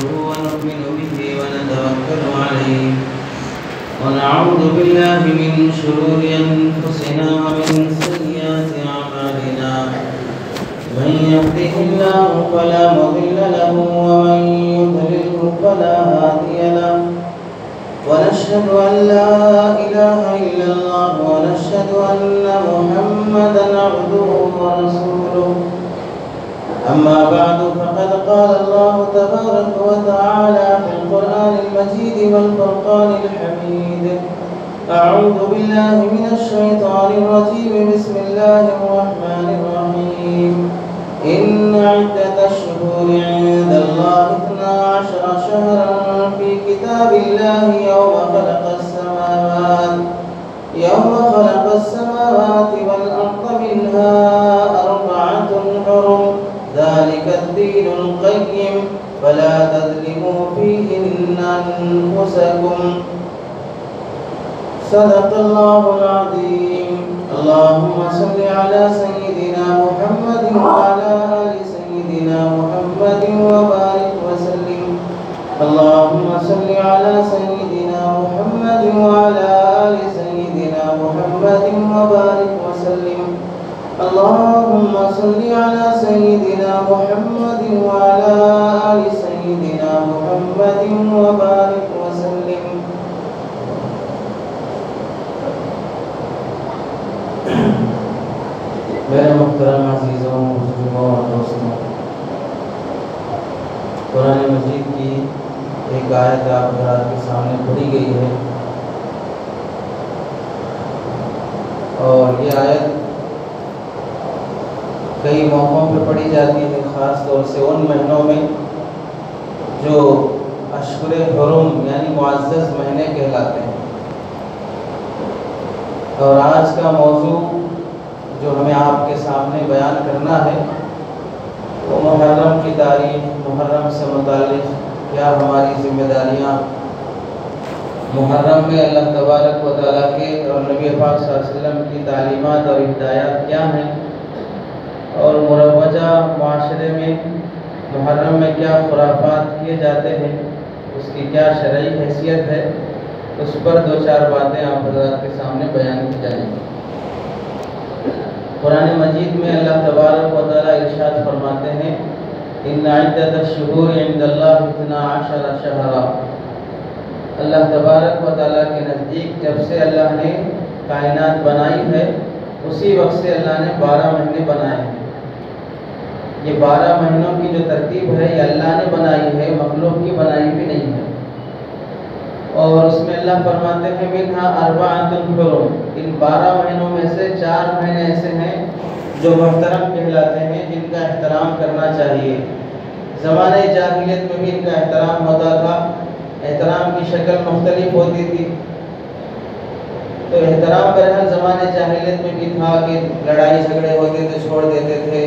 ونؤمن به ونتوكل عليه ونعوذ بالله من شرور أنفسنا ومن سيئات أعمالنا من يهده الله فلا مضل له ومن يضلله فلا هادي له ونشهد أن لا إله إلا الله ونشهد أن محمدا عبده ورسوله أما بعد فقد قال الله تبارك وتعالى في القرآن المجيد والفرقان الحميد أعوذ بالله من الشيطان الرجيم بسم الله الرحمن الرحيم إن عدة الشهور عند الله 12 شهرا في كتاب الله يوم خلق السماوات والأرض منها 4 حرم ذلك الدين القيم فلا تظلموا فيهن أنفسكم صدق الله العظيم. اللهم صل على سيدنا محمد وعلى آل سيدنا محمد وبارك وسلم. اللهم صل على سيدنا محمد وعلى آل سيدنا محمد وبارك وسلم. اللهم صل على سيدنا محمد وعلى آل سيدنا محمد وبارك وسلم. میرے محترم عزیزوں بزرگوں اور دوستوں، قرآن مجید کی ایک آیت آپ حضرات کے سامنے پڑھی گئی ہے، اور یہ آیت کئی موقعوں پہ پڑھی جاتی ہے، خاص طور سے ان مہینوں میں جو اشہر حرم یعنی معزز مہینے کہلاتے ہیں. اور آج کا موضوع جو ہمیں آپ کے سامنے بیان کرنا ہے وہ محرم کی تاریخ، محرم سے متعلق کیا ہماری ذمہ داریاں، محرم میں اللہ تبارک و تعالیٰ کے اور نبی پاک صلی اللہ علیہ وسلم کی تعلیمات اور ہدایات کیا ہیں، اور مروجہ معاشرے میں محرم میں کیا خرافات کیے جاتے ہیں، اس کی کیا شرعی حیثیت ہے، اس پر 2-4 باتیں آپ حضرات کے سامنے بیان کی جائیں گی. قرآن مجید میں اللہ تبارک و تعالیٰ ارشاد فرماتے ہیں ان عدت الشہور عند اللہ 12 شہرا. اللہ تبارک و تعالیٰ کے نزدیک جب سے اللہ نے کائنات بنائی ہے اسی وقت سے اللہ نے 12 مہینے بنائے ہیں. یہ 12 مہینوں کی جو ترتیب ہے یہ اللہ نے بنائی ہے، مخلوق کی بنائی بھی نہیں ہے. اور اس میں اللہ فرماتے ہیں منہا 4 حرم، ان 12 مہینوں میں سے 4 مہینے ایسے ہیں جو محترم کہلاتے ہیں، جن کا احترام کرنا چاہیے. زمانۂ جاہلیت میں بھی ان کا احترام ہوتا تھا، احترام کی شکل مختلف ہوتی تھی. تو احترام بہرحال زمانۂ جاہلیت میں بھی تھا کہ لڑائی جھگڑے ہوتے تھے چھوڑ دیتے تھے،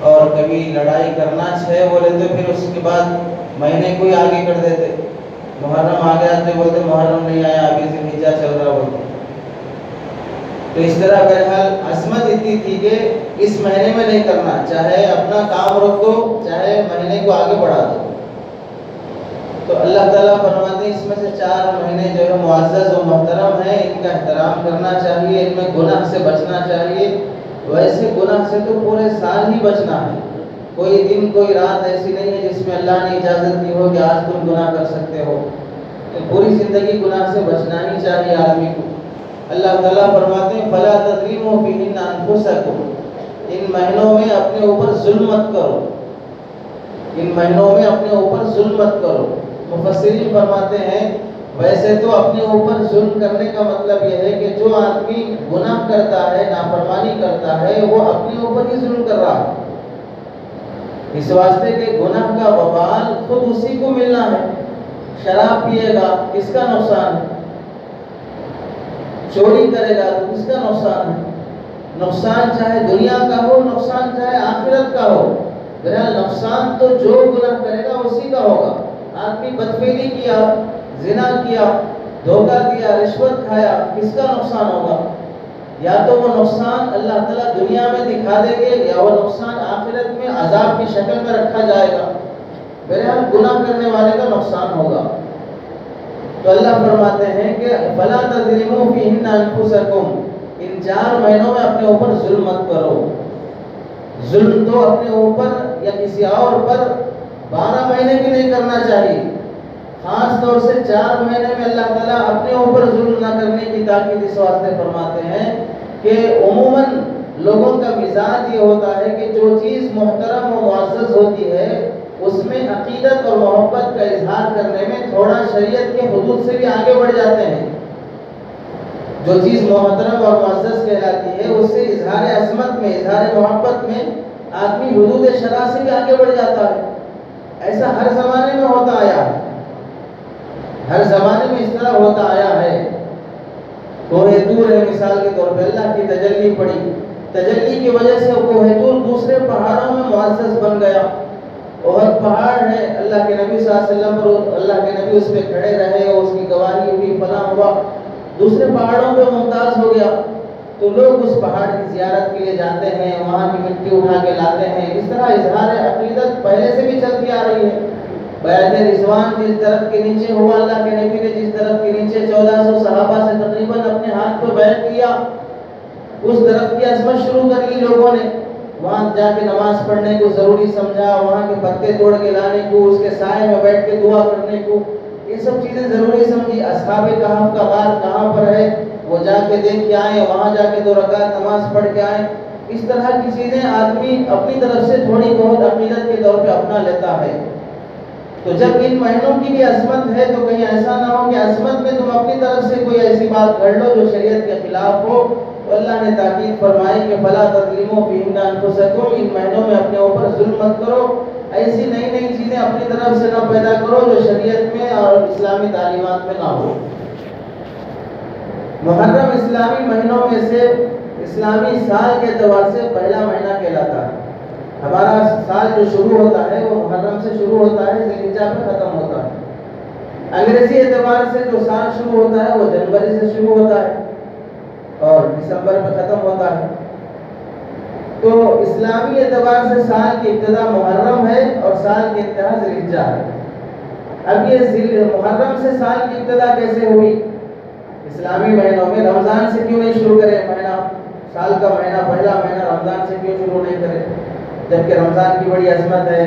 اور کبھی لڑائی کرنا 6 بولے تو پھر اس کے بعد مہینے کوئی آگے کر دیتے. محرم آ گیا تو بولتے محرم نہیں آیا، ابھی سے ہجرہ چل رہا بولتے. تو اس طرح بہرحال عظمت اتنی تھی کہ اس مہینے میں نہیں کرنا، چاہے اپنا کام روک دو چاہے مہینے کو آگے بڑھا دو. تو اللہ تعالیٰ فرماتے ہیں اس میں سے 4 مہینے جو ہے معزز و محترم ہیں، ان کا احترام کرنا چاہیے، ان میں گناہ سے بچنا چاہیے. ویسے گناہ سے تو پورے سال ہی بچنا ہے، کوئی دن کوئی رات ایسی نہیں ہے جس میں اللہ نے اجازت دی ہو کہ آج تم گناہ کر سکتے ہو. تو پوری زندگی گناہ سے بچنا ہی چاہیے آدمی کو. اللہ تعالیٰ فرماتے ہیں فلا تظلموا فیہن انفسکم، ان مہینوں میں اپنے اوپر ظلم مت کرو، ان مہینوں میں اپنے اوپر ظلم مت کرو. مفسرین فرماتے ہیں ویسے تو اپنے اوپر ظلم کرنے کا مطلب یہ ہے کہ جو آدمی گناہ کرتا ہے، نافرمانی کرتا ہے، وہ اپنے اوپر ہی ظلم کر رہا ہے. اس واسطے کہ گناہ کا وبال خود اسی کو ملنا ہے. شراب پیے گا کس کا نقصان ہے، چوری کرے گا تو کس کا نقصان ہے. نقصان چاہے دنیا کا ہو، نقصان چاہے آخرت کا ہو، بہرحال نقصان تو جو گناہ کرے گا اسی کا ہوگا. آدمی بدفعلی کیا، زنا کیا، دھوکہ دیا، رشوت کھایا، کس کا نقصان ہوگا؟ یا تو وہ نقصان اللہ تعالیٰ دنیا میں دکھا دیں گے، یا وہ نقصان آخرت میں عذاب کی شکل میں رکھا جائے گا. بہرحال گناہ کرنے والے کا نقصان ہوگا۔ تو اللہ فرماتے ہیں کہ فَلَا تَظْلِمُوا فِيهِنَّ أَنفُسَكُمْ، ان 4 مہینوں میں اپنے اوپر ظلم مت کرو۔ ظلم تو اپنے اوپر یا کسی اور پر 12 مہینے بھی نہیں کرنا چاہیے، خاص طور سے 4 مہینے میں اللہ تعالیٰ اپنے اوپر ظلم نہ کرنے کی تاکید اس واسطے فرماتے ہیں کہ عموماً لوگوں کا مزاج یہ ہوتا ہے کہ جو چیز محترم و معزز ہوتی ہے اس میں عقیدت اور محبت کا اظہار کرنے میں تھوڑا شریعت کے حدود سے بھی آگے بڑھ جاتے ہیں۔ جو چیز محترم اور معزز کہلاتی ہے اس سے اظہار عظمت میں، اظہار محبت میں آدمی حدود شرع سے بھی آگے بڑھ جاتا ہے۔ ایسا ہر زمانے میں ہوتا آیا ہے، ہر زمانے میں اس طرح ہوتا آیا ہے۔ کوہ طور ہے مثال کے طور پہ، اللہ کی تجلی پڑی، تجلی کی وجہ سے کوہ طور دوسرے پہاڑوں میں معزز بن گیا۔ احد پہاڑ ہے، اللہ کے نبی صلی اللہ علیہ وسلم پر اللہ کے نبی اس پہ کھڑے رہے اور اس کی گواہی ہوئی، فلاں ہوا، دوسرے پہاڑوں پہ ممتاز ہو گیا۔ تو لوگ اس پہاڑ کی زیارت کے لیے جاتے ہیں، وہاں کی مٹی اٹھا کے لاتے ہیں۔ اس طرح اظہار عقیدت پہلے سے بھی چلتی آ رہی ہے۔ بیعت رضوان جس درخت کے نیچے ہوا، اللہ کے نبی نے جس درخت کے نیچے 1400 صحابہ سے تقریباً اپنے ہاتھ پہ بیعت کیا، اس درخت کی عظمت شروع کر لی لوگوں نے۔ وہاں جا کے نماز پڑھنے کو ضروری سمجھا، وہاں کے پتے توڑ کے لانے کو، اس کے سائے میں بیٹھ کے دعا کرنے کو، یہ سب چیزیں ضروری سمجھی۔ اصحاب کہف کا غار کہاں پر ہے وہ جا کے دیکھ کے آئے، وہاں جا کے 2 رکعت نماز پڑھ کے آئے۔ اس طرح کی چیزیں آدمی اپنی طرف سے تھوڑی بہت عقیدت کے طور پہ اپنا لیتا ہے۔ تو جب ان مہینوں کی بھی عظمت ہے تو کہیں ایسا نہ ہو کہ عظمت میں تم اپنی طرف سے کوئی ایسی بات کر لو جو شریعت کے خلاف ہو۔ تو اللہ نے تاکید فرمائی کہ فَلَا تَظْلِمُوا فِيهِنَّ أَنفُسَكُمْ، ان مہینوں میں اپنے اوپر ظلم مت کرو، ایسی نئی نئی چیزیں اپنی طرف سے نہ پیدا کرو جو شریعت میں اور اسلامی تعلیمات میں نہ ہو۔ محرم اسلامی مہینوں میں سے اسلامی سال کے اعتبار سے پہلا مہینہ کہلاتا ہے۔ ہمارا سال جو شروع ہوتا ہے وہ محرم سے شروع ہوتا ہے، ذی الحجہ میں ختم ہوتا ہے۔ انگریزی اعتبار سے جو سال شروع ہوتا ہے وہ جنوری سے شروع ہوتا ہے اور دسمبر میں ختم ہوتا ہے۔ تو اسلامی اعتبار سے سال کی ابتدا محرم ہے اور سال کی انتہا ذی الحجہ ہے۔ اب یہ محرم سے سال کی ابتدا کیسے ہوئی؟ اسلامی مہینوں میں رمضان سے کیوں نہیں شروع کرے مہینہ؟ سال کا مہینہ، پہلا مہینہ رمضان سے کیوں شروع نہیں کرے جبکہ رمضان کی بڑی عظمت ہے؟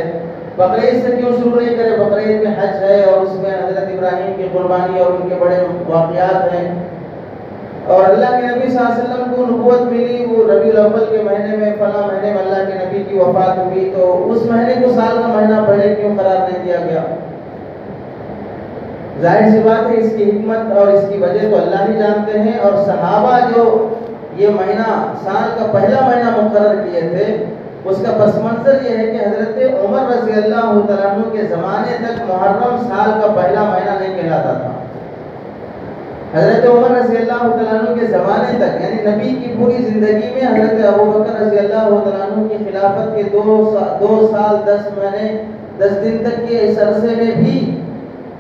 بقرعید سے کیوں شروع نہیں کرے؟ بقرعید میں حج ہے اور اس میں حضرت ابراہیم کی قربانی اور ان کے بڑے واقعات ہیں، اور اللہ کے نبی صلی اللہ علیہ وسلم کو نبوت ملی وہ ربیع الاول کے مہینے میں، فلاں مہینے میں اللہ کے نبی کی وفات ہوئی، تو اس مہینے کو سال کا مہینہ پہلے کیوں قرار نہیں دیا گیا؟ ظاہر سی بات ہے اس کی حکمت اور اس کی وجہ تو اللہ ہی جانتے ہیں۔ اور صحابہ جو یہ مہینہ سال کا پہلا مہینہ مقرر کیے تھے اس کا پس منظر یہ ہے کہ حضرت عمر رضی اللہ تعالیٰ عنہ کے زمانے تک محرم سال کا پہلا مہینہ نہیں کہلاتا تھا۔ حضرت عمر رضی اللہ تعالیٰ عنہ کے زمانے تک، یعنی نبی کی پوری زندگی میں حضرت ابوبکر رضی اللہ تعالیٰ عنہ کی خلافت کے 2 سال 10 مہینے 10 دن تک کے اس عرصے میں بھی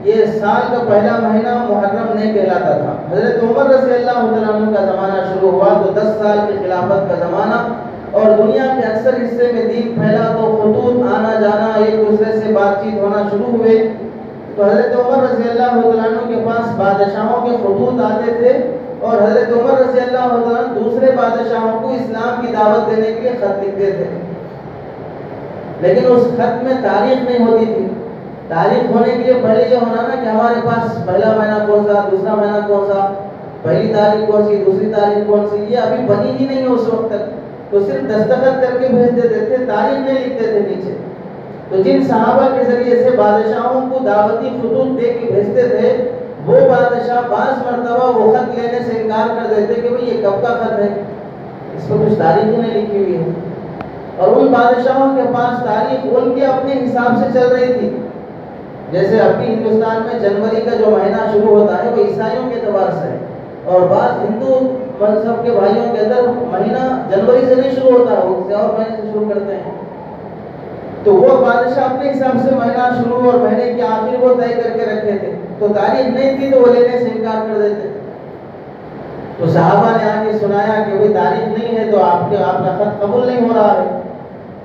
یہ سال کا پہلا مہینہ محرم نہیں کہلاتا تھا۔ حضرت عمر رضی اللہ تعالیٰ عنہ کا زمانہ شروع ہوا تو 10 سال کی خلافت کا زمانہ، اور دنیا کے اکثر حصے میں دین پھیلا تو خطوط آنا جانا، ایک دوسرے سے بات چیت ہونا شروع ہوئے۔ تو حضرت عمر رضی اللہ تعالیٰ عنہ کے پاس بادشاہوں کے خطوط آتے تھے اور حضرت عمر رضی اللہ تعالیٰ عنہ دوسرے بادشاہوں کو اسلام کی دعوت دینے کے لیے خط لکھتے تھے، لیکن اس خط میں تاریخ نہیں ہوتی تھی۔ تاریخ ہونے کے لیے پہلے یہ ہونا نا کہ ہمارے پاس پہلا مہینہ کون سا، دوسرا مہینہ کون سا، پہلی تاریخ کون سی، دوسری تاریخ کون سی، یہ ابھی بنی ہی نہیں ہے اس وقت تک۔ تو صرف دستخط کر کے بھیج دیتے تھے، تاریخ نہیں لکھتے تھے نیچے۔ تو جن صحابہ کے ذریعے سے بادشاہوں کو دعوتی خطوط دے کے بھیجتے تھے وہ بادشاہ بعض مرتبہ وہ خط لینے سے انکار کر دیتے کہ بھئی یہ کب کا خط ہے، اس پر کچھ تاریخ ہی نہیں لکھی ہوئی ہے۔ اور ان بادشاہوں کے پاس تاریخ ان کے اپنے حساب سے چل رہی تھی۔ جیسے ابھی ہندوستان میں جنوری کا جو مہینہ شروع ہوتا ہے وہ عیسائیوں کے اعتبار سے ہے، اور بعض ہندو مذہب کے بھائیوں کے اندر مہینہ جنوری سے نہیں شروع ہوتا ہے، وہ کسی اور مہینے سے شروع کرتے ہیں۔ تو وہ بادشاہ اپنے حساب سے مہینہ شروع اور مہینے کی آخر وہ طے کر کے رکھے تھے، تو تاریخ نہیں تھی تو وہ لینے سے انکار کر دیتے۔ تو صحابہ نے آ کے سنایا کہ وہ تاریخ نہیں ہے تو آپ کا خط قبول نہیں ہو رہا ہے۔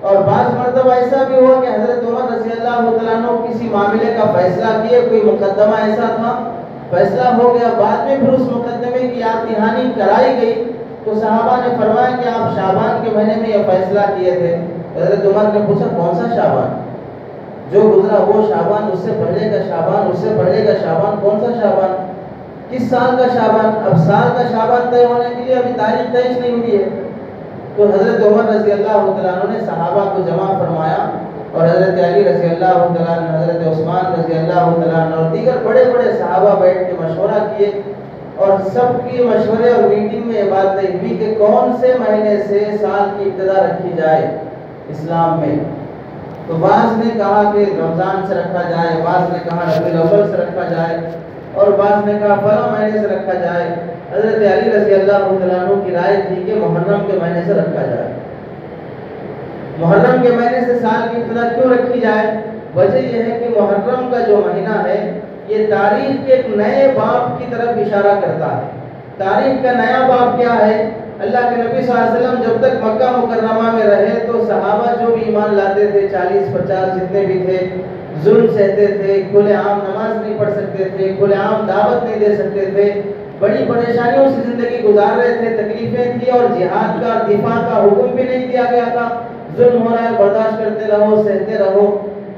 اور بعض مرتبہ ایسا بھی ہوا کہ حضرت عمر رضی اللہ تعالیٰ عنہ کسی معاملے کا فیصلہ کیے، کوئی مقدمہ ایسا تھا، فیصلہ ہو گیا، بعد میں پھر اس مقدمے کی یاد دہانی کرائی گئی تو صحابہ نے فرمایا کہ آپ شعبان کے مہینے میں یہ فیصلہ کیے تھے۔ حضرت عمر نے پوچھا کون سا شعبان؟ جو گزرا وہ شعبان، اس سے پہلے کا شعبان، اس سے پہلے کا شعبان، کون سا شعبان؟ کس سال کا شعبان؟ اب سال کا شعبان طے ہونے کے لیے ابھی تاریخ طے نہیں ہوئی ہے۔ تو حضرت عمر رضی اللہ تعالیٰ عنہ نے صحابہ کو جمع فرمایا اور حضرت علی رضی اللہ تعالیٰ عنہ، حضرت عثمان رضی اللہ تعالیٰ عنہ اور دیگر بڑے بڑے صحابہ بیٹھ کے مشورہ کیے، اور سب کی مشورے اور میٹنگ میں یہ بات طے ہوئی کہ کون سے مہینے سے سال کی ابتدا رکھی جائے اسلام میں۔ تو بعض نے کہا کہ رمضان سے رکھا جائے، بعض نے کہا ربیع الاول سے رکھا جائے، اور بعض نے کہا فلاں مہینے سے رکھا جائے۔ حضرت علی رضی اللہ تعالیٰ عنہ کی رائے تھی کہ محرم کے مہینے سے رکھا جائے۔ محرم کے مہینے سے سال کی ابتدا کیوں رکھی جائے؟ وجہ یہ ہے کہ محرم کا جو مہینہ ہے یہ تاریخ کے ایک نئے باب کی طرف اشارہ کرتا ہے۔ تاریخ کا نیا باب کیا ہے؟ اللہ کے نبی صلی اللہ علیہ وسلم جب تک مکہ مکرمہ میں رہے تو صحابہ جو بھی ایمان لاتے تھے 40-50 جتنے بھی تھے، ظلم سہتے تھے، کھلے عام نماز نہیں پڑھ سکتے تھے، کھلے عام دعوت نہیں دے سکتے تھے، بڑی پریشانیوں سے زندگی گزار رہے تھے، تکلیفیں تھی اور جہاد کا دفاع کا حکم بھی نہیں دیا گیا تھا، ظلم ہو رہا ہے برداشت کرتے رہو، سہتے رہو۔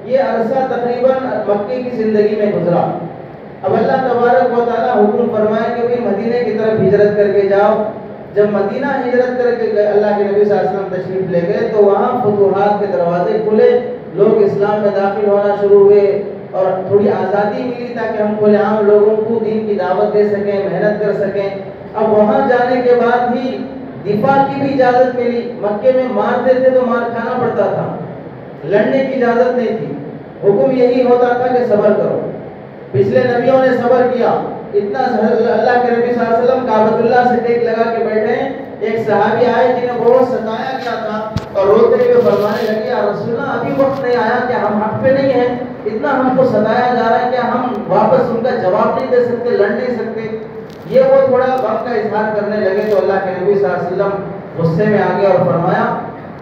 یہ عرصہ تقریباً مکے کی زندگی میں گزرا۔ اب اللہ تبارک و تعالیٰ حکم فرمائے کہ بھئی مدینے کی طرف ہجرت کر کے جاؤ۔ جب مدینہ ہجرت کر کے گئے، اللہ کے نبی صلی اللہ علیہ وسلم تشریف لے گئے تو وہاں فتوحات کے دروازے کھلے، لوگ اسلام میں داخل ہونا شروع ہوئے اور تھوڑی آزادی ملی تاکہ ہم کھلے عام لوگوں کو دین کی دعوت دے سکیں، محنت کر سکیں۔ اب وہاں جانے کے بعد ہی دفاع کی بھی اجازت ملی۔ مکے میں مارتے تھے تو مار کھانا پڑتا تھا، لڑنے کی اجازت نہیں تھی، حکم یہی ہوتا تھا کہ صبر کرو۔ پچھلے نبیوں نے صبر کیا، اتنا اللہ کے نبی صلی اللہ علیہ وسلم کعبۃ اللہ سے ٹیک لگا کے بیٹھے ہیں، ایک صحابی آئے جنہیں بہت ستایا گیا تھا اور روتے ہوئے فرمانے لگے یا رسول اللہ ابھی وقت نہیں آیا کہ ہم حق پہ نہیں ہیں، اتنا ہم کو ستایا جا رہا ہے کہ ہم واپس ان کا جواب نہیں دے سکتے، لڑ نہیں سکتے۔ یہ وہ تھوڑا غم کا اظہار کرنے لگے تو اللہ کے نبی صلی اللہ علیہ وسلم غصے میں آ گئے اور فرمایا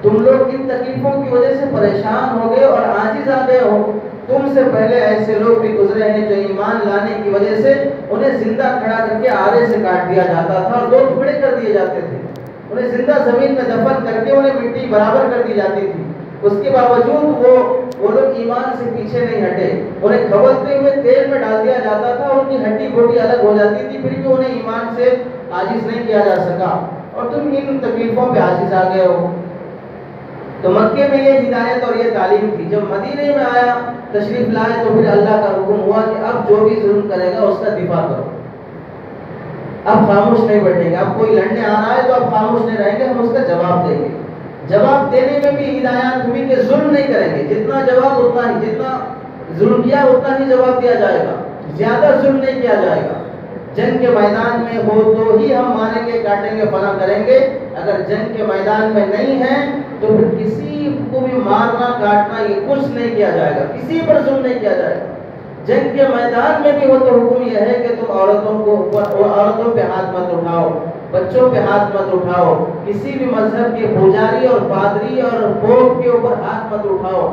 تم لوگ ان تکلیفوں کی وجہ سے پریشان ہو گئے اور عاجز آ گئے ہو، تم سے پہلے ایسے لوگ بھی گزرے ہیں جو ایمان لانے کی وجہ سے انہیں زندہ کھڑا کر کے آرے سے کاٹ دیا جاتا تھا اور دو ٹکڑے کر دیے جاتے تھے، انہیں زندہ زمین میں دفن کر کے انہیں مٹی برابر کر دی جاتی تھی، اس کے باوجود وہ لوگ ایمان سے پیچھے نہیں ہٹے، انہیں کھولتے ہوئے تیل میں ڈال دیا جاتا تھا، ان کی ہڈی بوٹی الگ ہو جاتی تھی، پھر بھی انہیں ایمان سے عاجز نہیں کیا جا سکا، اور تم ان تکلیفوں پہ عاجز آ گئے ہو۔ تو مکے میں یہ ہدایت اور یہ تعلیم تھی۔ جب مدینے میں آیا، تشریف لائے، تو پھر اللہ کا حکم ہوا کہ اب جو بھی ظلم کرے گا اس کا دفاع کرو، اب خاموش نہیں بیٹھیں گے، اب کوئی لڑنے آ رہا ہے تو اب خاموش نہیں رہیں گے، ہم اس کا جواب دیں گے۔ جواب دینے میں بھی ہدایات ہوئی کہ ظلم نہیں کریں گے، جتنا جواب اتنا ہی، جتنا ظلم کیا اتنا ہی جواب دیا جائے گا، زیادہ ظلم نہیں کیا جائے گا۔ جنگ کے میدان میں ہو تو ہی ہم ماریں گے، کاٹیں گے، فنا کریں گے، اگر جنگ کے میدان میں نہیں ہے تو پھر کسی کو بھی مارنا کاٹنا یہ کچھ نہیں کیا جائے گا، کسی پر ظلم نہیں کیا جائے گا۔ جنگ کے میدان میں بھی ہو تو حکم یہ ہے کہ تم عورتوں پہ ہاتھ مت اٹھاؤ، بچوں پہ ہاتھ مت اٹھاؤ، کسی بھی مذہب کے پجاری اور پادری اور پوپ کے اوپر ہاتھ مت اٹھاؤ،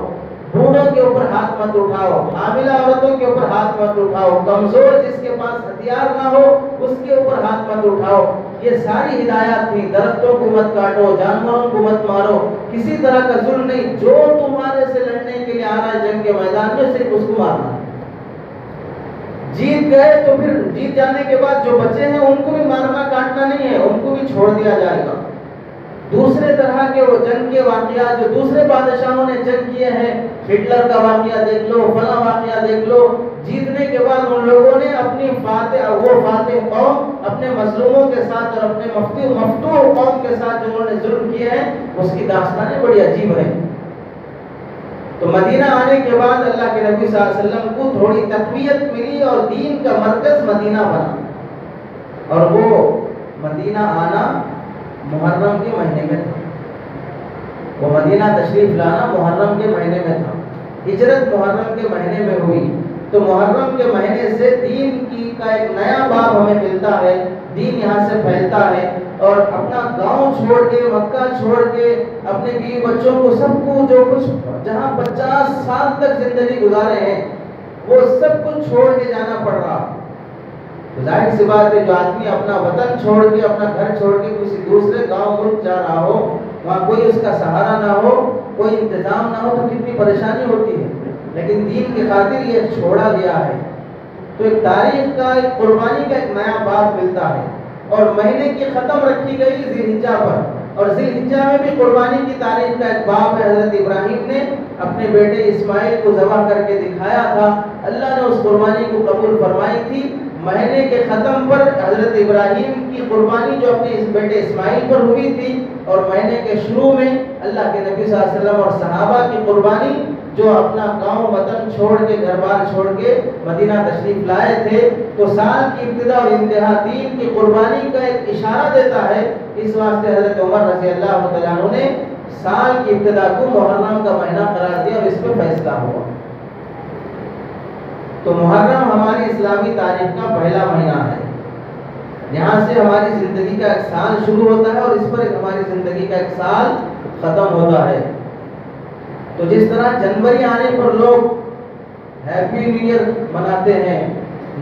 بوڑھوں کے اوپر ہاتھ مت اٹھاؤ، حاملہ عورتوں کے اوپر ہاتھ مت اٹھاؤ، کمزور جس کے پاس ہتھیار نہ ہو اس کے اوپر ہاتھ مت اٹھاؤ۔ یہ ساری ہدایات تھی، درختوں کو مت کاٹو، جانوروں کو مت مارو، کسی طرح کا ظلم نہیں، جو تمہارے سے لڑنے کے لیے آ رہا ہے جنگ کے میدان میں صرف اس کو مارنا۔ جیت گئے تو پھر جیت جانے کے بعد جو بچے ہیں ان کو بھی مارنا کاٹنا نہیں ہے، ان کو بھی چھوڑ دیا جائے گا۔ دوسرے طرح کے وہ جنگ کے واقعات جو دوسرے بادشاہوں نے جنگ کیے ہیں، ہٹلر کا واقعہ دیکھ لو، فلاں واقعہ دیکھ لو، جیتنے کے بعد ان لوگوں نے اپنی فاتح قوم اپنے مظلوموں کے ساتھ اور اپنے مفتوح قوم کے ساتھ جو انہوں نے ظلم کیے ہیں اس کی داستانیں بڑی عجیب ہیں۔ تو مدینہ آنے کے بعد اللہ کے نبی صلی اللہ علیہ وسلم کو تھوڑی تقویت ملی اور دین کا مرکز مدینہ بنا، اور وہ مدینہ آنا محرم کے مہینے میں تھا، وہ مدینہ تشریف لانا محرم کے مہینے میں تھا، ہجرت محرم کے مہینے میں ہوئی، تو محرم کے مہینے سے دین کی کا ایک نیا باب ہمیں ملتا ہے، دین یہاں سے پھیلتا ہے، اور اپنا گاؤں چھوڑ کے، مکہ چھوڑ کے، اپنے بیوی بچوں کو، سب کو جو کچھ جہاں 50 سال تک زندگی گزارے ہیں وہ سب کچھ چھوڑ کے جانا پڑ رہا۔ ظاہر سی بات ہے جو آدمی اپنا وطن چھوڑ کے، اپنا گھر چھوڑ کے کسی دوسرے گاؤں ملک جا رہا ہو، وہاں کوئی اس کا سہارا نہ ہو، کوئی انتظام نہ ہو، تو کتنی پریشانی ہوتی ہے، لیکن دین کی خاطر یہ چھوڑا گیا ہے۔ تو ایک تاریخ کا، ایک قربانی کا ایک نیا باب ملتا ہے، اور مہینے کی ختم رکھی گئی ذی الحجہ پر، اور ذی الحجہ میں بھی قربانی کی تاریخ کا ایک باب ہے۔ حضرت ابراہیم نے اپنے بیٹے اسماعیل کو ذبح کر کے دکھایا تھا، اللہ نے اس قربانی کو قبول فرمائی تھی۔ مہینے کے ختم پر حضرت ابراہیم کی قربانی جو اپنے اس بیٹے اسماعیل پر ہوئی تھی، اور مہینے کے شروع میں اللہ کے نبی صلی اللہ علیہ وسلم اور صحابہ کی قربانی جو اپنا گاؤں وطن چھوڑ کے، گھر بار چھوڑ کے مدینہ تشریف لائے تھے۔ تو سال کی ابتدا اور انتہا دین کی قربانی کا ایک اشارہ دیتا ہے، اس واسطے حضرت عمر رضی اللہ تعالیٰ عنہ نے سال کی ابتدا کو محرم کا مہینہ قرار دیا اور اس پہ فیصلہ ہوا۔ تو محرم ہماری اسلامی تاریخ کا پہلا مہینہ ہے، یہاں سے ہماری زندگی کا ایک سال شروع ہوتا ہے، اور اس پر ہماری زندگی کا ایک سال ختم ہوتا ہے۔ تو جس طرح جنوری آنے پر لوگ ہیپی نیو ایئر مناتے ہیں،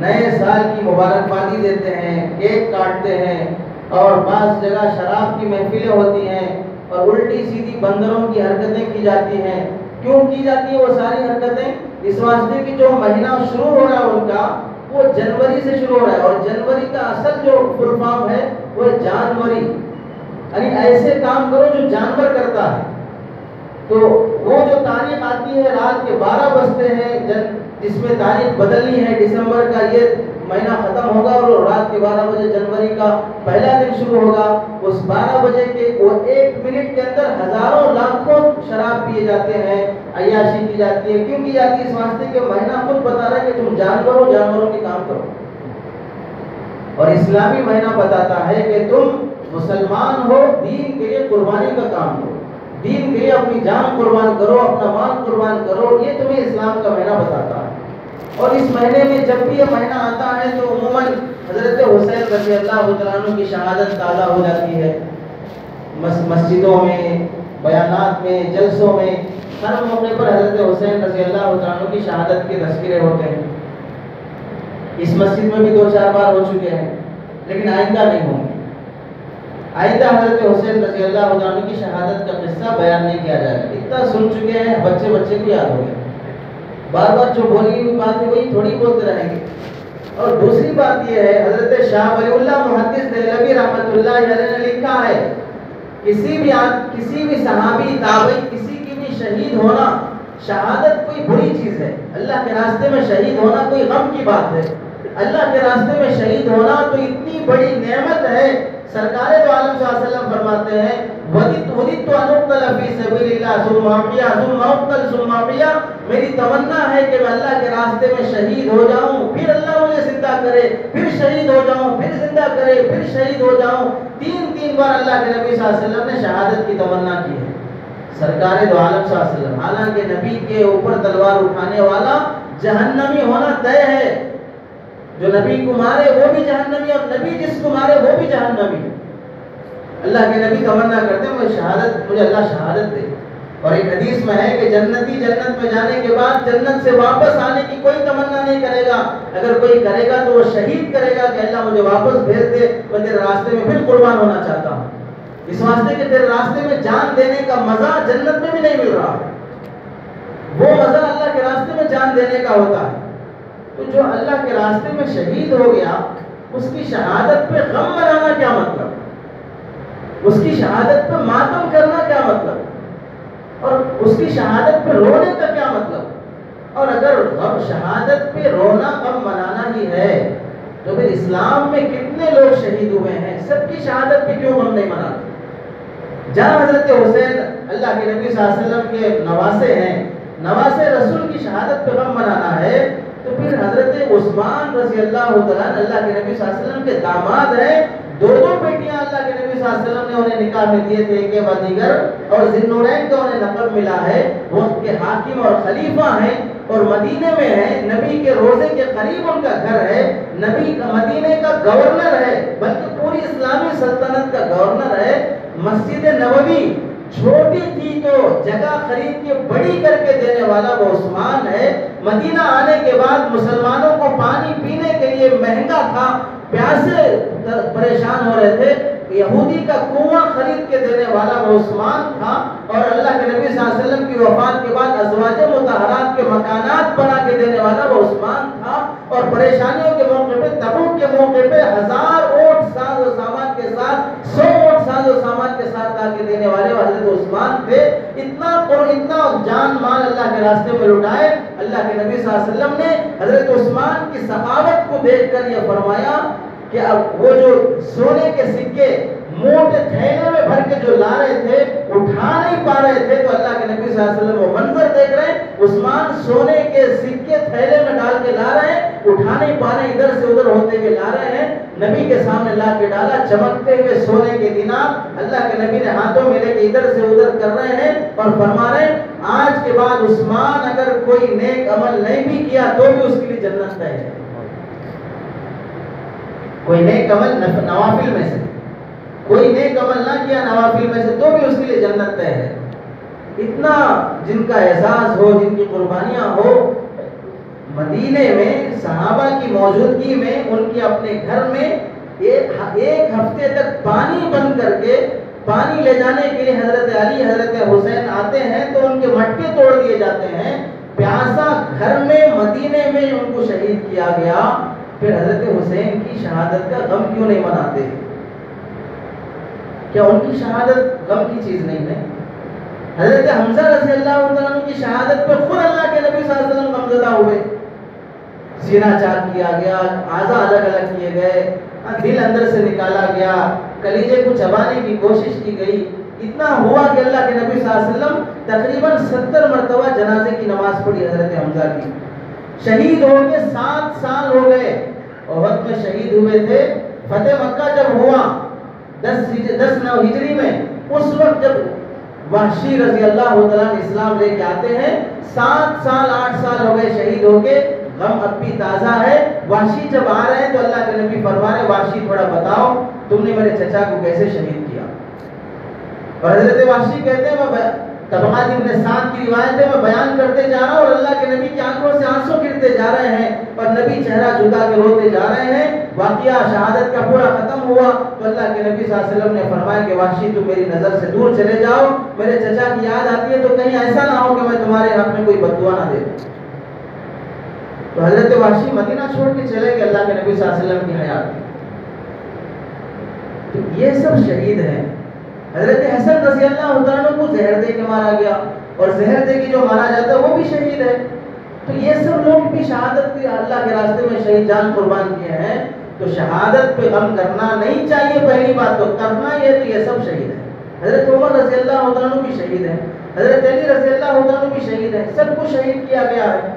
نئے سال کی مبارکبادی دیتے ہیں، کیک کاٹتے ہیں، اور بعض جگہ شراب کی محفلیں ہوتی ہیں، اور الٹی سیدھی بندروں کی حرکتیں کی جاتی ہیں۔ کیوں کی جاتی ہیں وہ ساری حرکتیں؟ اس واسطے کہ جو مہینہ شروع ہو رہا ہے ان کا، وہ جنوری سے شروع ہو رہا ہے، اور جنوری کا اصل جو فل فارم ہے وہ جانوری، یعنی ایسے کام کرو جو جانور کرتا ہے۔ تو وہ جو تاریخ آتی ہے، رات کے 12 بجتے ہیں، جس میں تاریخ بدلنی ہے، دسمبر کا یہ مہینہ ختم ہوگا اور رات کے 12 بجے جنوری کا پہلا دن شروع ہوگا۔ اس 12 بجے کے وہ 1 منٹ کے اندر ہزاروں لاکھوں شراب پیے جاتے ہیں، عیاشی کی جاتی ہے۔ کیوں کی جاتی ہے؟ اس واسطے کہ مہینہ خود بتا رہا ہے کہ تم جانور ہو، جانوروں کے کام کرو، اور اسلامی مہینہ بتاتا ہے کہ تم مسلمان ہو، دین کے لیے قربانی کا کام کرو، دین کے لیے اپنی جان قربان کرو، اپنا مال قربان کرو، یہ تمہیں اسلام کا مہینہ بتاتا ہے۔ اور اس مہینے میں جب بھی یہ مہینہ آتا ہے تو عموماً حضرت حسین رضی اللہ عنہ کی شہادت تازہ ہو جاتی ہے، مسجدوں میں، بیانات میں، جلسوں میں، ہر موقع پر حضرت حسین رضی اللہ عنہ کی شہادت کے تذکرے ہوتے ہیں۔ اس مسجد میں بھی 2-4 بار ہو چکے ہیں، لیکن آئندہ نہیں ہوں گے۔ آئندہ حضرت حسین رضی اللہ عنہ کی شہادت کا قصہ بیان نہیں کیا جائے گا، اتنا سن چکے ہیں، بچے کو یاد ہو گیا، بار بار جو بولی ہوئی بات ہے وہی تھوڑی بولتے رہیں گے۔ اور دوسری بات یہ ہے، حضرت شاہ ولی اللہ محدث دہلوی رحمۃ اللہ علیہ نے لکھا ہے، کسی بھی صحابی، تابعی، کسی کی بھی شہید ہونا، شہادت کوئی بری چیز ہے، اللہ کے راستے میں شہید ہونا کوئی غم کی بات ہے، اللہ کے راستے میں شہید ہونا تو اتنی بڑی نعمت ہے۔ سرکار دو عالم صلی اللہ علیہ وسلم فرماتے ہیں، وَدِدْتُ أَنْ أُقْتَلَ فِي سَبِيلِ اللَّهِ ثُمَّ أُقْتَلْ، میری تمنا ہے کہ میں اللہ کے راستے میں شہید ہو جاؤں، پھر اللہ مجھے زندہ کرے، پھر شہید ہو جاؤں، پھر زندہ کرے، پھر شہید ہو جاؤں۔ 3 بار اللہ کے نبی صلی اللہ علیہ وسلم نے شہادت کی تمنا کی ہے، سرکار دو عالم صلی اللہ علیہ وسلم۔ حالانکہ نبی کے اوپر تلوار اٹھانے والا جہنمی ہونا طے ہے، جو نبی کو مارے وہ بھی جہنمی، اور نبی جس کو مارے وہ بھی جہنمی۔ اللہ کے نبی تمنا کرتے ہیں مجھے اللہ شہادت دے۔ اور ایک حدیث میں ہے کہ جنتی جنت میں جانے کے بعد جنت سے واپس آنے کی کوئی تمنا نہیں کرے گا، اگر کوئی کرے گا تو وہ شہید کرے گا کہ اللہ مجھے واپس بھیج دے، میں تیرے راستے میں پھر قربان ہونا چاہتا ہوں، اس واسطے کہ تیرے راستے میں جان دینے کا مزہ جنت میں بھی نہیں مل رہا، وہ مزہ اللہ کے راستے میں جان دینے کا ہوتا ہے۔ تو جو اللہ کے راستے میں شہید ہو گیا، اس کی شہادت پہ غم منانا کیا مطلب؟ اس کی شہادت پہ ماتم کرنا کیا مطلب؟ اور اس کی شہادت پہ رونے کا کیا مطلب؟ اور اگر غم شہادت پہ رونا غم منانا ہی ہے تو پھر اسلام میں کتنے لوگ شہید ہوئے ہیں، سب کی شہادت پہ کیوں غم نہیں مناتے؟ جہاں حضرت حسین اللہ کے نبی صلی اللہ علیہ وسلم کے نواسے ہیں، نواسے رسول کی شہادت پہ غم منانا ہے، تو پھر حضرت عثمان رضی اللہ تعالیٰ اللہ کے نبی صلی اللہ علیہ وسلم کے داماد ہیں، 2 بیٹیاں اللہ کے نبی صلی اللہ علیہ وسلم نے انہیں نکاح میں دیے تھے کہ دیگر اور ذوالنورین کا انہیں لقب ملا ہے، وقت کے حاکم اور خلیفہ ہیں اور مدینے میں ہیں، نبی کے روزے کے قریب ان کا گھر ہے، نبی کا مدینے کا گورنر ہے، بلکہ پوری اسلامی سلطنت کا گورنر ہے۔ مسجد نبوی چھوٹی تھی تو جگہ خرید کے بڑی کر کے دینے والا وہ عثمان ہے۔ مدینہ آنے کے بعد مسلمانوں کو پانی پینے کے لیے مہنگا تھا، پیاسے پریشان ہو رہے تھے، یہودی کا کنواں خرید کے دینے والا وہ عثمان تھا۔ اور اللہ کے نبی صلی اللہ علیہ وسلم کی وفات کے بعد ازواج مطہرات کے مکانات بنا کے دینے والا وہ عثمان تھا۔ اور پریشانیوں کے موقع پہ، تبوک کے موقع پہ 1000 اونٹ ساز و سامان کے ساتھ، 100 اونٹ ساز و سامان کے ساتھ لا کے دینے والے حضرت عثمان تھے۔ اتنا جان مال اللہ کے راستے میں لٹائے۔ اللہ کے نبی صلی اللہ علیہ وسلم نے حضرت عثمان کی سخاوت کو دیکھ کر یہ فرمایا کہ اب وہ جو سونے کے سکے موٹے تھیلے میں بھر کے جو لا رہے تھے، اٹھا نہیں پا رہے تھے، تو اللہ کے نبی صلی اللہ علیہ وسلم وہ منظر دیکھ رہے ہیں، عثمان سونے کے سکے تھیلے میں ڈال کے لا رہے ہیں، اٹھا نہیں پا رہے، ادھر سے ادھر ہوتے ہوئے لا رہے ہیں، نبی کے سامنے لا کے ڈالا، چمکتے ہوئے سونے کے دینار اللہ کے نبی نے ہاتھوں میں لے کے ادھر سے ادھر کر رہے ہیں اور فرما رہے ہیں آج کے بعد عثمان اگر کوئی نیک عمل نہیں بھی کیا تو بھی اس کے لیے جنت ہے۔ کوئی نیک عمل نوافل میں سے، کوئی نیک عمل نہ کیا نوافل میں سے، تو بھی اس کے لیے جنت ہے۔ اتنا جن کا احساس ہو، جن کی قربانیاں ہو، مدینے میں صحابہ کی موجودگی میں ان کے اپنے گھر میں ایک ہفتے تک پانی بند کر کے، پانی لے جانے کے لیے حضرت علی حضرت حسین آتے ہیں تو ان کے مٹکے توڑ دیے جاتے ہیں۔ پیاسا گھر میں مدینے میں ان کو شہید کیا گیا، پھر حضرت حسین کی شہادت کا غم کیوں نہیں مناتے؟ کیا ان کی شہادت غم کی چیز نہیں ہے؟ حضرت حمزہ رضی اللہ عنہ کی شہادت پہ خود اللہ کے نبی صلی اللہ علیہ وسلم غمزدہ ہوئے، سینہ چاک کیا گیا، اعضاء الگ الگ کیے گئے، دل اندر سے نکالا گیا، کلیجے کو چبانے کی کوشش کی گئی، اتنا ہوا کہ اللہ کے نبی صلی اللہ علیہ وسلم تقریباً 70 مرتبہ جنازے کی نماز پڑھی حضرت حمزہ کی۔ شہید ہو کے 7 سال ہو گئے، احد میں شہید ہوئے تھے۔ فتح مکہ جب ہوا 10 ہجری میں، اس وقت جب وحشی رضی اللہ تعالیٰ اسلام لے کے آتے ہیں، 7 سال 8 سال ہو گئے شہید ہو کے، غم اب بھی تازہ ہے۔ وحشی جب آ رہے ہیں تو اللہ کے نبی فرما رہے ہیں وحشی تھوڑا بتاؤ تم نے میرے چچا کو کیسے شہید کیا؟ اور حضرت وحشی کہتے ہیں میں طبقات ابن سعد کی روایت ہے، میں بیان کرتے جا رہا ہوں اور اللہ کے نبی کی آنکھوں سے آنسو گرتے جا رہے ہیں اور نبی چہرہ جھکا کے روتے جا رہے ہیں۔ واقعہ شہادت کا پورا ختم ہوا تو اللہ کے نبی صلی اللہ علیہ وسلم نے فرمایا کہ وحشی تم میری نظر سے دور چلے جاؤ، میرے چچا کی یاد آتی ہے تو کہیں ایسا نہ ہو کہ میں تمہارے حق میں کوئی بد دعا نہ دے دوں۔ تو حضرت وحشی مدینہ چھوڑ کے چلے گئے اللہ کے نبی صلی اللہ علیہ وسلم کی حیات میں۔ تو یہ سب شہید ہیں۔ حضرت حسن رضی اللہ عنہ کو زہر دے کے مارا گیا، اور زہر دے کے جو مارا جاتا ہے وہ بھی شہید ہے۔ تو یہ سب لوگ بھی شہادت کے اللہ کے راستے میں شہید جان قربان کیے ہیں۔ تو شہادت پہ غم کرنا نہیں چاہیے، پہلی بات تو کرنا ہی ہے، تو یہ سب شہید ہیں۔ حضرت عمر رضی اللہ عنہ بھی شہید ہیں، حضرت علی رضی اللہ عنہ بھی شہید ہیں، سب کو شہید کیا گیا ہے۔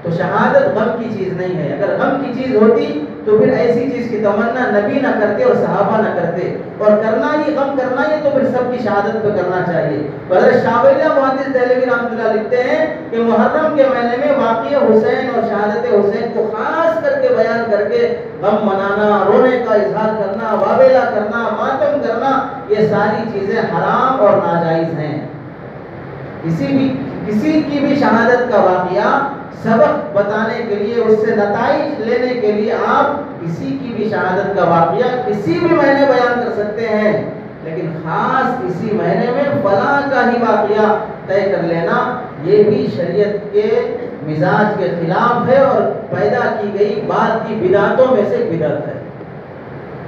تو شہادت غم کی چیز نہیں ہے۔ اگر غم کی چیز ہوتی تو پھر ایسی چیز کی تمنا نبی نہ کرتے اور صحابہ نہ کرتے، اور کرنا ہی غم کرنا ہی تو پھر سب کی شہادت پہ کرنا چاہیے۔ حضرت شاہ ولی اللہ محدث دہلوی رحمۃ اللہ لکھتے ہیں کہ محرم کے مہینے میں واقعہ حسین اور شہادت حسین کو خاص کر کے بیان کر کے غم منانا، رونے کا اظہار کرنا، واویلا کرنا، ماتم کرنا، یہ ساری چیزیں حرام اور ناجائز ہیں۔ کسی کی بھی شہادت کا واقعہ سبق بتانے کے لیے، اس سے نتائج لینے کے لیے آپ کسی کی بھی شہادت کا واقعہ کسی بھی مہینے بیان کر سکتے ہیں، لیکن خاص اسی مہینے میں فلاں کا ہی واقعہ طے کر لینا یہ بھی شریعت کے مزاج کے خلاف ہے اور پیدا کی گئی بعد کی بدعتوں میں سے بدعت ہے،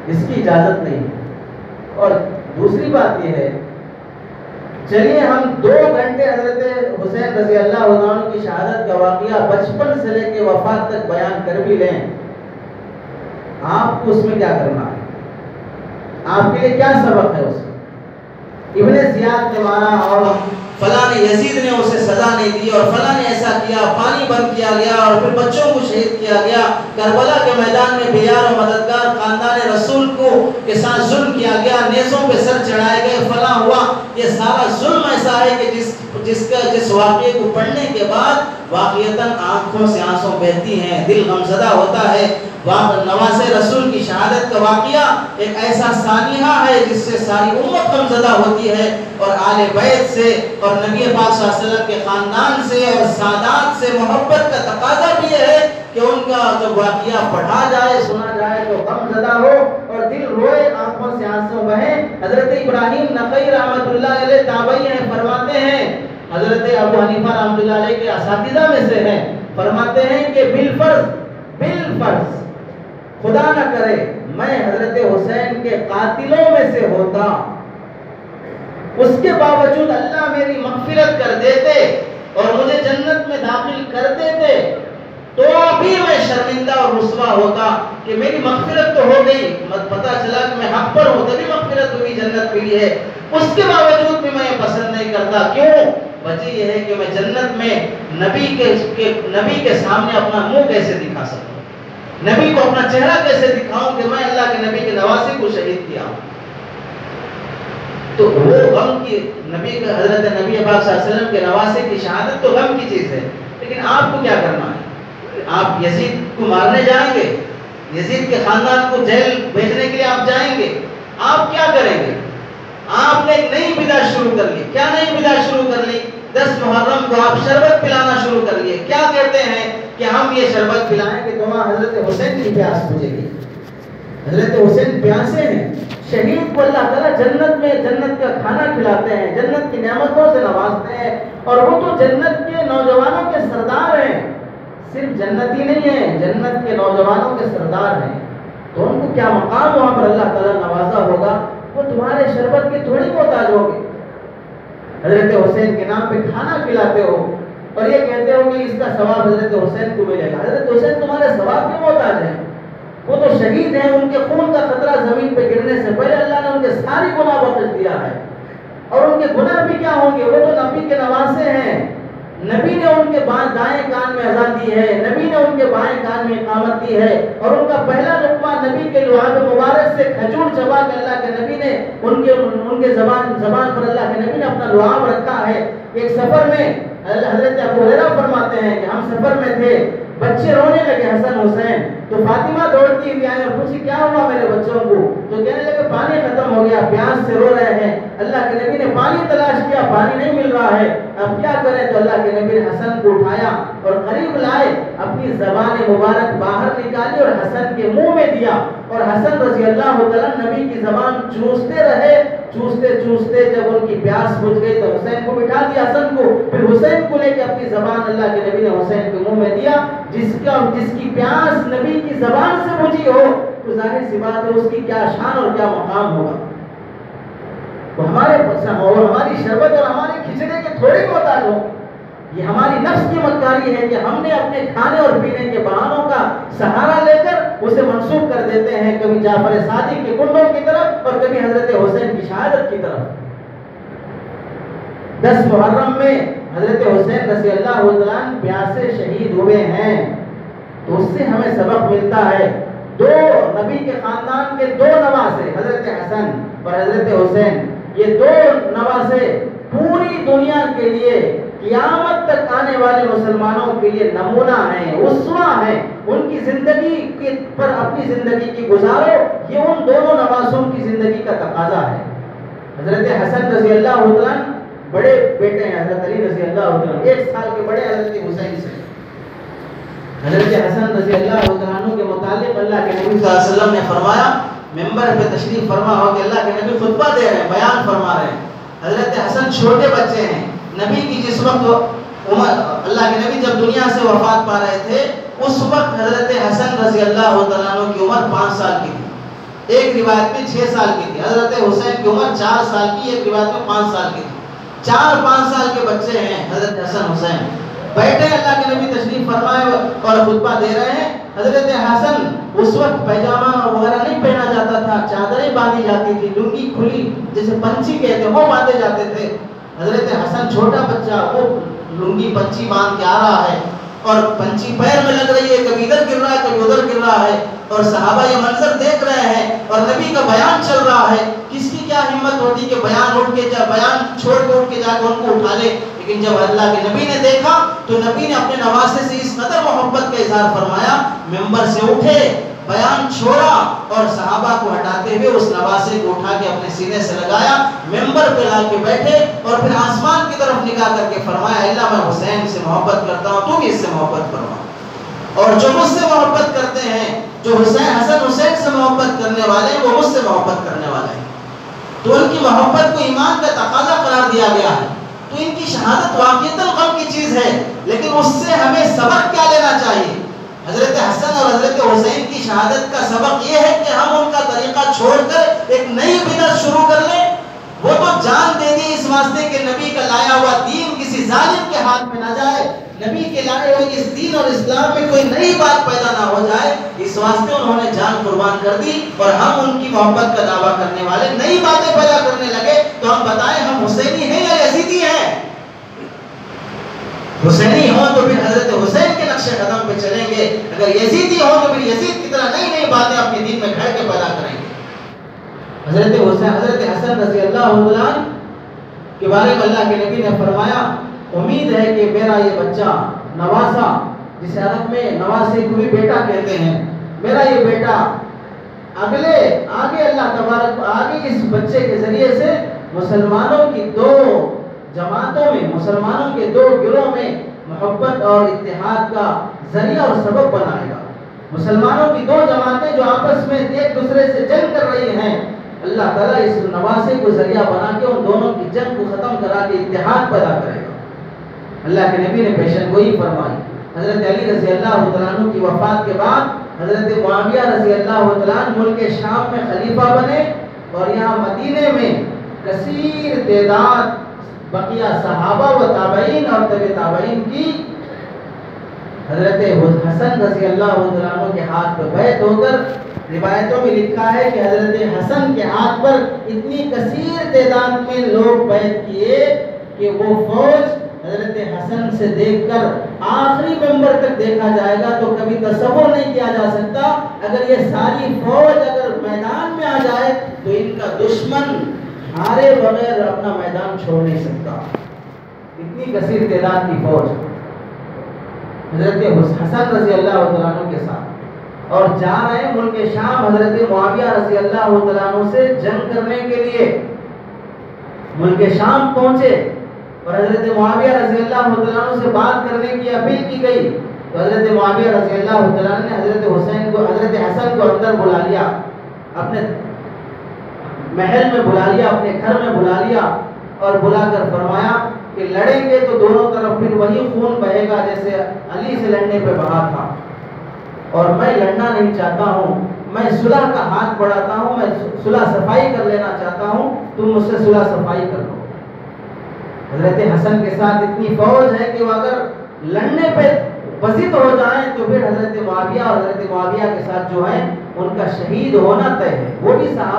اس کی اجازت نہیں ہے۔ اور دوسری بات یہ ہے، چلیے ہم 2 گھنٹے حضرت حسین رضی اللہ عنہ کی شہادت کا واقعہ بچپن سے لے کے وفات تک بیان کر بھی لیں، آپ کو اس میں کیا کرنا ہے؟ آپ کے لیے کیا سبق ہے اس میں؟ ابن زیاد نے مارا اور فلاں نے یزید نے اسے سزا نہیں دی اور فلاں نے ایسا کیا، پانی بند کیا گیا اور پھر بچوں کو شہید کیا گیا، کربلا کے میدان میں بیار و مددگار خاندان رسول کو کے ساتھ ظلم کیا گیا، نیزوں پہ سر چڑھائے گئے، فلاں ہوا، یہ سارا ظلم ایسا ہے کہ جس واقعے کو پڑھنے کے بعد واقعتاً آنکھوں سے آنسوں بہتی ہیں، دل غمزدہ ہوتا ہے۔ نواز رسول کی شہادت کا واقعہ ایک ایسا سانحہ ہے جس سے ساری امت غمزدہ ہوتی ہے، اور آل بیت سے اور نبی پاک صلی اللہ علیہ وسلم کے خاندان سے اور سادات سے محبت کا تقاضا بھی یہ ہے کہ ان کا جب واقعہ پڑھا جائے، سنا جائے تو غمزدہ ہو اور دل روئے، آنکھوں سے آنسو بہیں۔ حضرت ابراہیم نخعی رحمۃ اللہ علیہ تابعی ہیں، فرماتے ہیں، حضرت ابو حنیفہ رحمۃ اللہ علیہ کے اساتذہ میں سے ہیں، فرماتے ہیں کہ بالفرض خدا نہ کرے میں حضرت حسین کے قاتلوں میں سے ہوتا، اس کے باوجود اللہ میری مغفرت کر دیتے اور مجھے جنت میں داخل کر دیتے تو بھی میں شرمندہ اور رسوا ہوتا کہ میری مغفرت تو ہو گئی، پتہ چلا کہ میں حق پر ہوں، تبھی مغفرت ہوئی، جنت ملی ہے، اس کے باوجود بھی میں یہ پسند نہیں کرتا۔ کیوں؟ وجہ یہ ہے کہ میں جنت میں نبی کے سامنے اپنا منہ کیسے دکھا سکوں، نبی کو اپنا چہرہ کیسے دکھاؤں کہ میں اللہ کے نبی کے نواسے کو شہید کیا ہوں۔ تو وہ غم کی حضرت نبی پاک صلی اللہ علیہ وسلم کے نواسے کی شہادت تو غم کی چیز ہے، لیکن آپ کو کیا کرنا ہے؟ آپ یزید کو مارنے جائیں گے، یزید کے خاندان کو جیل بھیجنے کے لیے آپ جائیں گے، آپ کیا کریں گے؟ آپ نے ایک نئی بدعت شروع کر لی۔ کیا نئی بدعت شروع کر لی؟ 10 محرم کو آپ شربت پلانا شروع کر لیے۔ کیا کہتے ہیں کہ ہم یہ شربت پلائیں کہ تمہاں حضرت حسین کی پیاس بجھے گی۔ حضرت حسین پیاسے ہیں، شہید کو اللہ تعالیٰ جنت کا کھانا کھلاتے ہیں، جنت کی نعمتوں سے نوازتے ہیں، اور وہ تو جنت کے نوجوانوں کے سردار ہیں، صرف جنتی نہیں ہیں، جنت کے نوجوانوں کے سردار ہیں، تو ان کو کیا مقام وہاں پر اللہ تعالیٰ نوازا ہوگا، وہ تمہارے شربت کے تھوڑی محتاج ہوگے۔ حضرت حسین کے نام پہ کھانا کھلاتے ہو اور یہ کہتے ہو کہ اس کا ثواب حضرت حسین کو ملے گا۔ حضرت حسین تمہارے ثواب کے محتاج ہیں، وہ تو شہید ہیں، ان کے خون کا خطرہ زمین پہ گرنے سے پہلے اللہ نے ان کے ساری گناہ بخش دیا ہے، اور ان کے گناہ بھی کیا ہوں گے، وہ تو نبی کے نواسے ہیں، نبی نے ان کے دائیں کان میں اذان دی ہے، نبی نے ان کے بائیں کان میں اقامت دی ہے، اور ان کا پہلا لقمہ نبی کے لعاب مبارک سے کھجور چبا کے اللہ کے نبی نے ان کے زبان پر اللہ کے نبی نے اپنا لعاب رکھا ہے۔ ایک سفر میں حضرت ابو ہریرہ فرماتے ہیں کہ ہم سفر میں تھے، بچے رونے لگے حسن حسین، تو فاطمہ دوڑتی ہوئی آئی اور پوچھی کیا ہوا میرے بچوں کو، تو کہنے لگے پانی ختم ہو گیا، پیاس سے رو رہے ہیں، اللہ کے نبی نے پانی تلاش کیا، پانی نہیں مل رہا ہے، اب کیا کریں، تو اللہ کے نبی نے حسن کو اٹھایا اور قریب لائے، اپنی زبان مبارک باہر نکالی اور حسن کے منہ میں دیا، اور حسن رضی اللہ تعالیٰ نبی کی زبان چوستے رہے، چوستے جب ان کی پیاس بجھ گئی تو حسین کو بٹھا دیا، حسن کو، پھر حسین کو لے کے اپنی زبان اللہ کے نبی نے حسین کے منہ میں دیا۔ جس کی پیاس نبی کی زبان سے بجھی ہو تو ظاہر سی بات ہے اس کی کیا شان اور کیا مقام ہوگا۔ وہ ہماری شربت اور ہماری کھچڑے کے تھوڑی محتاج ہو، یہ ہماری نفس کی مکاری ہے کہ ہم نے اپنے کھانے اور پینے کے بہانوں کا سہارا لے کر اسے منسوخ کر دیتے ہیں، کبھی جعفر صادق کے کنڈوں کی طرف اور کبھی حضرت حسین کی شہادت کی طرف۔ 10 محرم میں حضرت حسین رضی اللہ عنہ پیاسے شہید ہوئے ہیں، تو اس سے ہمیں سبق ملتا ہے، دو نبی کے خاندان کے 2 نواسے حضرت حسن اور حضرت حسین، یہ 2 نواسے پوری دنیا کے لیے قیامت تک آنے والے مسلمانوں کے لیے نمونہ ہیں، اسوہ ہیں، ان کی زندگی پر اپنی زندگی کی گزارو، یہ ان دونوں نواسوں کی زندگی کا تقاضا ہے۔ حضرت حسن رضی اللہ عنہ بڑے بیٹے ہیں حضرت علی رضی اللہ عنہ، 1 سال کے بڑے حضرت حسین سے۔ حضرت حسن رضی اللہ عنہ کے متعلق اللہ کے نبی صلی اللہ علیہ وسلم نے فرمایا، ممبر پہ تشریف فرما ہو کہ اللہ کے نبی خطبہ دے رہے ہیں، بیان فرما رہے ہیں، حضرت حسن چھوٹے بچے ہیں، نبی کی جس وقت اللہ کے نبی جب دنیا سے وفات پا رہے تھے اس وقت حضرت حسن رضی اللہ عنہ کی عمر 5 سال کی تھی، ایک روایت میں 6 سال کی تھی، حضرت حسین کی عمر 4 سال کی، ایک روایت میں 5 سال کی تھی، 4-5 سال کے بچے ہیں حضرت حسن حسین، بیٹھے اللہ کے نبی تشریف فرمائے اور خطبہ دے رہے ہیں۔ حضرت حسن اس وقت پیجامہ وغیرہ نہیں پہنا جاتا تھا، چادریں باندھی جاتی تھی، لنگی کھلی جیسے پنچھی کہتے ہیں وہ باندھے جاتے تھے۔ حضرت حسن چھوٹا بچہ وہ لنگی پنچھی باندھ کے آ رہا ہے اور پنچھی پیر میں لگ رہی ہے، کبھی ادھر گر رہا ہے کبھی ادھر گر رہا ہے، اور صحابہ یہ منظر دیکھ رہے ہیں اور نبی کا بیان چل رہا ہے. کس کی کیا ہمت ہوتی کہ بیان چھوڑ کے اٹھ کے جا کے ان کو اٹھا لے. لیکن جب اللہ کے نبی نے دیکھا تو نبی نے اپنے نواسے سے اس قدر محبت کا اظہار فرمایا، ممبر سے اٹھے، بیان چھوڑا اور صحابہ کو ہٹاتے ہوئے اس نواسے کو اٹھا کے اپنے سینے سے لگایا، ممبر پہ لا کے بیٹھے اور پھر آسمان کی طرف نگاہ کر کے فرمایا، اللہ میں حسین سے محبت کرتا ہوں، تو بھی اس سے محبت فرما. اور جو مجھ سے محبت کرتے ہیں، جو حسن حسین سے محبت کرنے والے ہیں، وہ مجھ سے محبت کرنے والے ہیں. تو ان کی محبت کو ایمان کا تقاضا قرار دیا گیا ہے. تو ان کی شہادت واقعتاً غم کی چیز ہے، لیکن اس سے ہمیں سبق کیا لینا چاہیے؟ حضرت حسن اور حضرت حسین کی شہادت کا سبق یہ ہے کہ ہم ان کا طریقہ چھوڑ کر ایک نئی بدعت شروع کر لیں. وہ تو جان دے دی اس واسطے کہ نبی کا لایا ہوا دین کسی ظالم کے ہاتھ میں نہ جائے، نبی کے لائے ہوئے اس دین اور اسلام میں کوئی نئی بات پیدا نہ ہو جائے، اس واسطے انہوں نے جان قربان کر دی. اور ہم ان کی محبت کا دعویٰ کرنے والے نئی باتیں پیدا کرنے لگے تو ہم بتائیں ہم حسینی ہیں یا یزیدی ہیں؟ حسینی ہوں تو پھر حضرت حسین کے نقش قدم پہ چلیں گے، اگر یزیدی ہوں تو پھر یزید کی طرح نئی نئی باتیں اپنے دین میں گھڑ کے پیدا کریں گے. حضرت حسن رضی اللہ عنہ کے بارے میں اللہ کے نبی نے فرمایا، امید ہے کہ میرا یہ بچہ نواسا، جسے عرب میں نواسے کو بھی بیٹا کہتے ہیں، میرا یہ بیٹا آگے اللہ تبارک آگے اس بچے کے ذریعے سے مسلمانوں کی دو جماعتوں میں، مسلمانوں کے دو گروہ میں محبت اور اتحاد کا ذریعہ اور سبب بنائے گا. مسلمانوں کی دو جماعتیں جو آپس میں ایک دوسرے سے جنگ کر رہی ہیں، اللہ تعالیٰ اس نواسے کو ذریعہ بنا کے ان دونوں کی جنگ کو ختم کرا کے اتحاد پیدا کرے گا. اللہ کے نبی نے پیشن گوئی فرمائی. حضرت علی رضی اللہ عنہ کی وفات کے بعد حضرت معاویہ رضی اللہ عنہ ملک شام میں خلیفہ بنے اور یہاں مدینے میں کثیر تعداد بقیہ صحابہ و تابعین اور تبع تابعین کی حضرت حسن رضی اللہ عنہ کے ہاتھ پر بیعت ہو کر، روایتوں میں لکھا ہے کہ حضرت حسن کے ہاتھ پر اتنی کثیر تعداد میں لوگ بیعت کیے کہ وہ فوج حضرت حسن سے دیکھ کر آخری ممبر تک دیکھا جائے گا تو کبھی تصور نہیں کیا جا سکتا. اگر یہ ساری فوج اگر میدان میں آ جائے تو ان کا دشمن ہارے بغیر اپنا میدان چھوڑ نہیں سکتا. اتنی کثیر تعداد کی فوج حضرت حسن رضی اللہ عنہ کے ساتھ، اور جا رہے ہیں ملک شام حضرت معاویہ رضی اللہ عنہ سے جنگ کرنے کے لیے. ملک شام پہنچے اور حضرت معاویہ رضی اللہ عنہ سے بات کرنے کی اپیل کی گئی تو حضرت معاویہ رضی اللہ عنہ نے حضرت حسن کو اندر بلا لیا، اپنے محل میں بلا لیا، اپنے گھر میں بلا لیا اور بلا کر فرمایا کہ لڑیں گے تو دونوں طرف پھر وہی خون بہے گا جیسے علی سے لڑنے پہ بہا تھا، اور میں لڑنا نہیں چاہتا ہوں، میں صلح کا ہاتھ بڑھاتا ہوں، میں صلح صفائی کر لینا چاہتا ہوں، تم مجھ سے صلح صفائی کر لو. حضرت حسن کے ساتھ اتنی فوج ہے کہ وہ اگر لڑنے پہ بضد ہو جائیں تو پھر حضرت معاویہ اور حضرت معاویہ کے ساتھ جو ہے ان کا شہید ہونا طے ہے. وہ بھی صحابہ